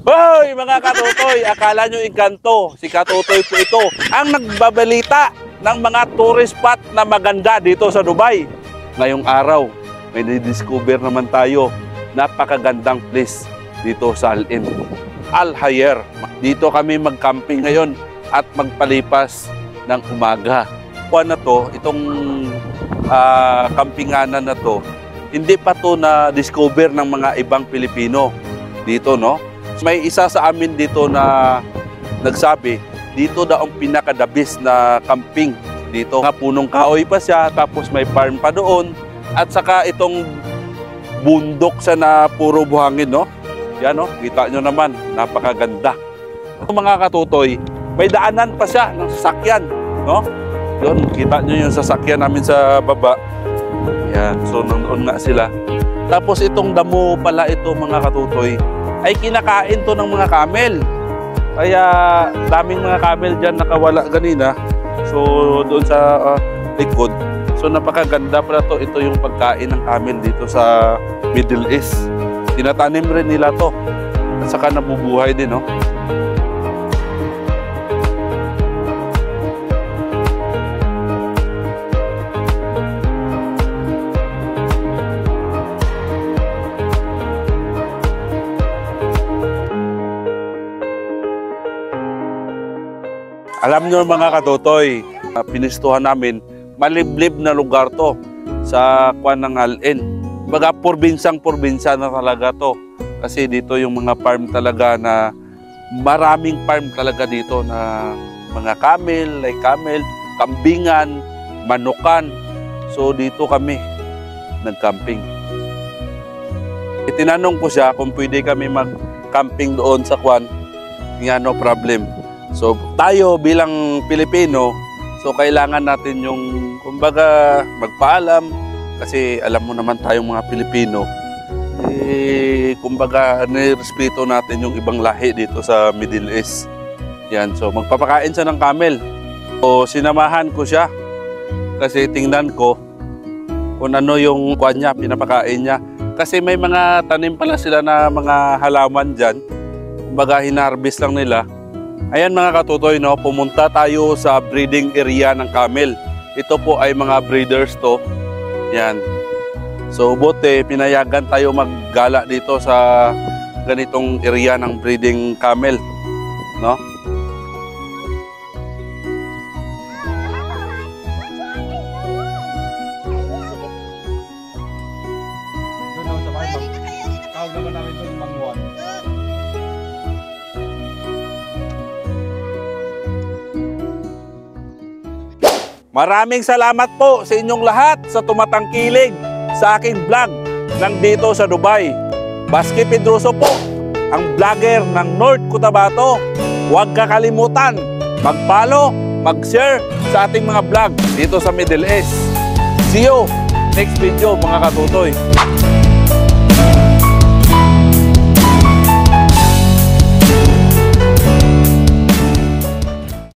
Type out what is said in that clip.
Hoy mga katutoy, akala nyo inkanto, si Katutoy po ito ang nagbabalita ng mga tourist spot na maganda dito sa Dubai. Ngayong araw, may discover naman tayo, napakagandang place dito sa Al-Ain, Al Khair. Dito kami mag-camping ngayon at magpalipas ng umaga. Kuha na to, itong campinganan na to, hindi pa to na-discover ng mga ibang Pilipino dito, no? May isa sa amin dito na nagsabi, dito daw ang pinaka-the-best na camping dito. Punong kahoy pa siya, tapos may farm pa doon. At saka itong bundok sa na puro buhangin, no? Yan, no? Kita nyo naman, napakaganda. Mga katutoy, may daanan pa siya ng sasakyan, no? Doon, kita nyo yung sasakyan namin sa baba. Yan, so nandoon nga sila. Tapos itong damo pala ito, mga katutoy, ay kinakain to ng mga camel. Kaya daming mga camel dyan nakawala kanina. So doon sa likod. So napakaganda pala to. Ito yung pagkain ng camel dito sa Middle East. Tinatanim rin nila to. At saka nabubuhay din, no? Alam nyo mga katutoy, pinistuhan namin, maliblib na lugar to sa kuwan ng Al-Ain. Baga porbinsang-porbinsya na talaga to. Kasi dito yung mga farm talaga na, maraming farm talaga dito na mga camel, like camel, kambingan, manukan. So dito kami nag-camping. Itinanong ko siya kung pwede kami mag-camping doon sa kuwan. Nga, no problem. So tayo bilang Pilipino, so kailangan natin yung kumbaga magpaalam kasi alam mo naman tayong mga Pilipino, kumbaga nirespeto natin yung ibang lahi dito sa Middle East. Yan, so magpapakain siya ng camel. So sinamahan ko siya kasi tingnan ko kung ano yung kuwan niya, pinapakain niya. Kasi may mga tanim pala sila na mga halaman dyan, kumbaga hinarvest lang nila. Ayan mga katutoy, no, pumunta tayo sa breeding area ng camel. Ito po ay mga breeders to. Yan. So buti, pinayagan tayo maggala dito sa ganitong area ng breeding camel, no? Maraming salamat po sa inyong lahat sa tumatangkilig sa aking vlog ng dito sa Dubai. Baski Pedroso po, ang vlogger ng North Cotabato. Huwag kakalimutan mag-follow, mag-share sa ating mga vlog dito sa Middle East. See you next video mga katutoy.